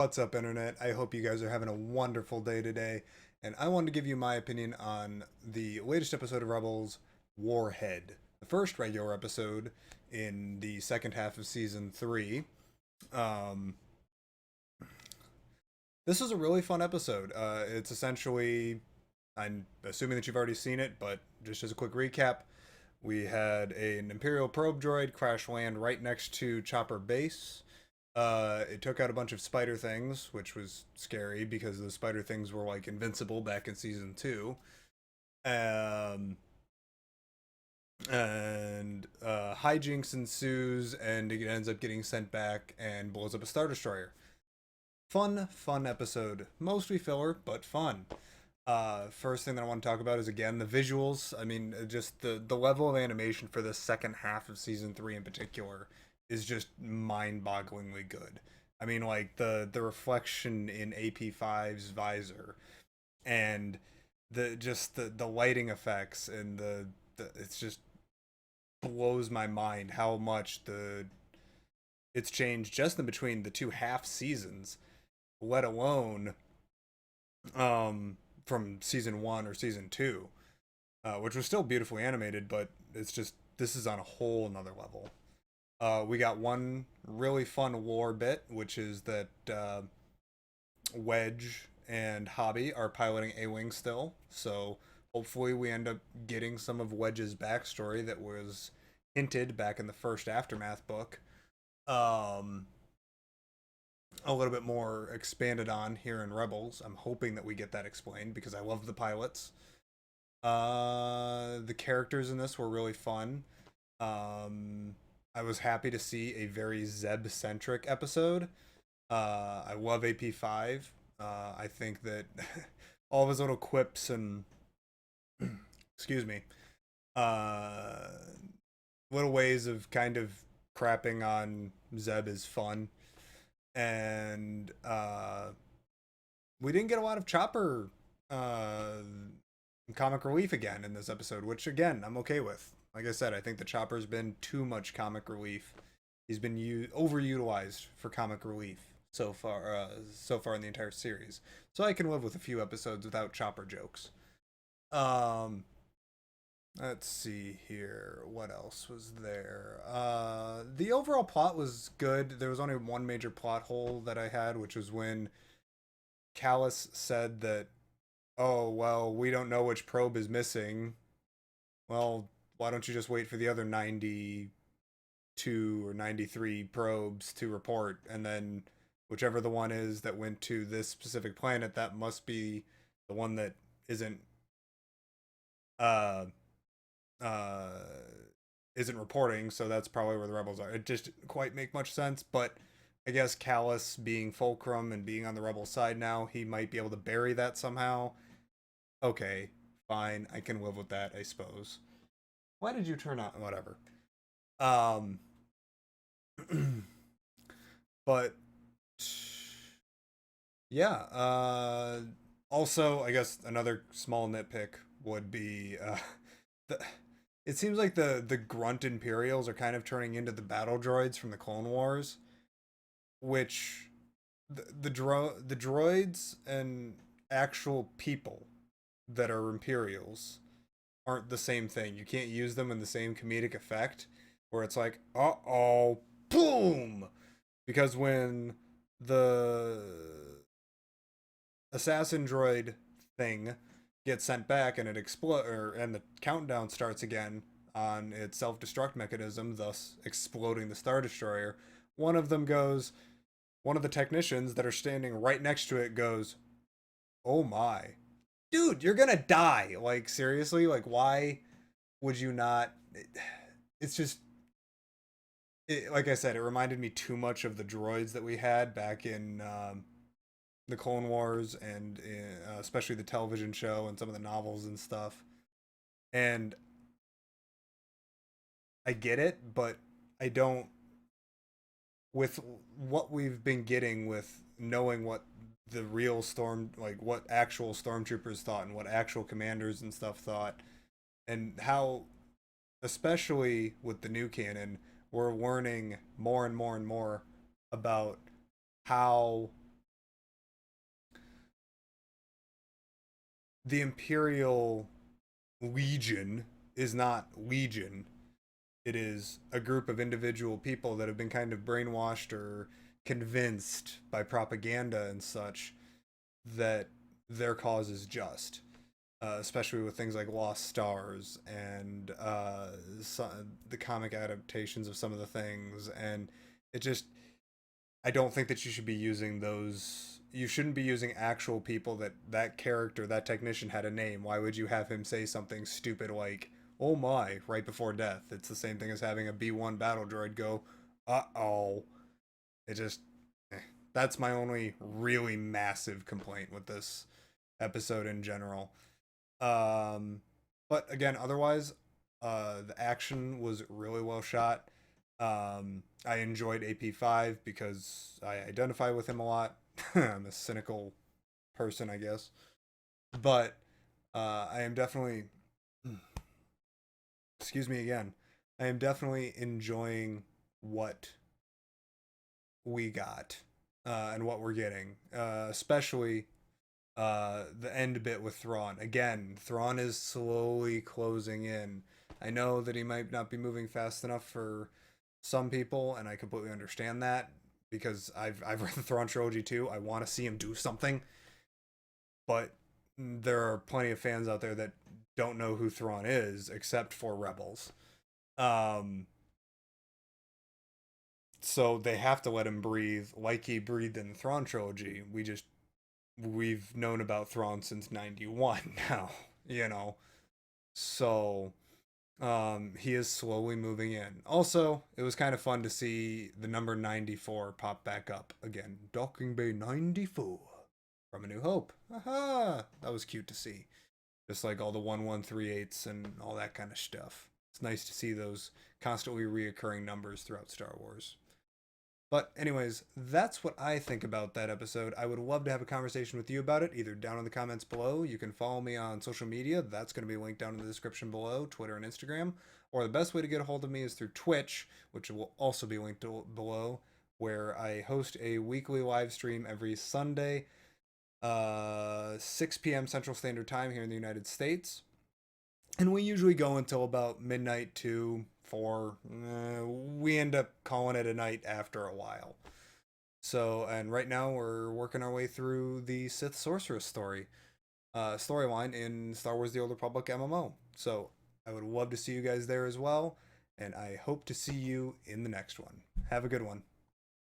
What's up, Internet? I hope you guys are having a wonderful day today. And I wanted to give you my opinion on the latest episode of Rebels, Warhead, the first regular episode in the second half of season 3. Um, this was a really fun episode. It's essentially, I'm assuming that you've already seen it, but just as a quick recap, we had an Imperial probe droid crash land right next to Chopper Base. It took out a bunch of spider things, which was scary because the spider things were like invincible back in season 2. Um, and hijinks ensues, and it ends up getting sent back and blows up a Star Destroyer. Fun episode. Mostly filler, but fun. First thing that I want to talk about is again the visuals. I mean, just the level of animation for the second half of season 3 in particular is just mind-bogglingly good. I mean, like the reflection in AP5's visor and the lighting effects and the it's just blows my mind how much the it's changed just in between the two half seasons, let alone from season 1 or season 2, which was still beautifully animated, but it's just this is on a whole another level. We got one really fun lore bit, which is that Wedge and Hobby are piloting A-Wing still, so hopefully we end up getting some of Wedge's backstory that was hinted back in the first Aftermath book. Um, a little bit more expanded on here in Rebels. I'm hoping that we get that explained because I love the pilots. The characters in this were really fun. I was happy to see a very Zeb centric episode. I love AP5. I think that all of his little quips and excuse me, uh, little ways of kind of crapping on Zeb is fun. And we didn't get a lot of Chopper uh, comic relief again in this episode, which again I'm okay with. Like I said, I think the Chopper's been too much comic relief. He's been overutilized for comic relief so far in the entire series. So I can live with a few episodes without Chopper jokes. Um, let's see here. What else was there? The overall plot was good. There was only one major plot hole that I had, which was when Callus said that, oh, well, we don't know which probe is missing. Well, why don't you just wait for the other 92 or 93 probes to report, and then whichever the one is that went to this specific planet, that must be the one that isn't uh uh isn't reporting, so that's probably where the rebels are. It just didn't quite make much sense, but I guess Callus being Fulcrum and being on the rebel side now, he might be able to bury that somehow. Okay, fine, I can live with that, I suppose. Why did you turn on whatever? Um but yeah, also I guess another small nitpick would be the it seems like the grunt Imperials are kind of turning into the battle droids from the Clone Wars, which the droids and actual people that are Imperials aren't the same thing. You can't use them in the same comedic effect where it's like, uh-oh, boom! Because when the assassin droid thing gets sent back and it explodes, and the countdown starts again on its self-destruct mechanism, thus exploding the Star Destroyer, one of them goes, one of the technicians that are standing right next to it goes, oh my. Dude, you're gonna die. Like, seriously? Like, why would you not? It's just, like I said, it reminded me too much of the droids that we had back in the Clone Wars and especially the television show and some of the novels and stuff. And I get it, but I don't. With what we've been getting, with knowing what the real like what actual stormtroopers thought and what actual commanders and stuff thought, and how, especially with the new canon, we're learning more and more and more about how the Imperial Legion is not Legion. It is a group of individual people that have been kind of brainwashed or convinced by propaganda and such that their cause is just. Especially with things like Lost Stars and the comic adaptations of some of the things, and it just I don't think that you should be using those. You shouldn't be using actual people that character, that technician had a name. Why would you have him say something stupid like, "Oh my," right before death? It's the same thing as having a B1 battle droid go, "Uh-oh." It just that's my only really massive complaint with this episode in general. Um but again, otherwise, the action was really well shot. I enjoyed AP5 because I identify with him a lot. I'm a cynical person, I guess. But I am definitely, excuse me again, I am definitely enjoying what we got and what we're getting, especially the end bit with Thrawn. Again, Thrawn is slowly closing in. I know that he might not be moving fast enough for some people, and I completely understand that because I've read the Thrawn trilogy too. I want to see him do something, but there are plenty of fans out there that don't know who Thrawn is except for Rebels. Um, so they have to let him breathe like he breathed in the Thrawn trilogy. We've known about Thrawn since 91 now, you know. So he is slowly moving in. Also, it was kind of fun to see the number 94 pop back up again. Docking Bay 94 from A New Hope. Aha! That was cute to see. Just like all the 1138s and all that kind of stuff. It's nice to see those constantly reoccurring numbers throughout Star Wars. But, anyways, that's what I think about that episode. I would love to have a conversation with you about it, either down in the comments below. You can follow me on social media. That's going to be linked down in the description below, Twitter and Instagram. Or the best way to get a hold of me is through Twitch, which will also be linked below, where I host a weekly live stream every Sunday, 6 p.m. Central Standard Time here in the United States. And we usually go until about midnight to 4. We end up calling it a night after a while. So, and right now we're working our way through the Sith Sorceress storyline in Star Wars: The Old Republic MMO. So, I would love to see you guys there as well, and I hope to see you in the next one. Have a good one.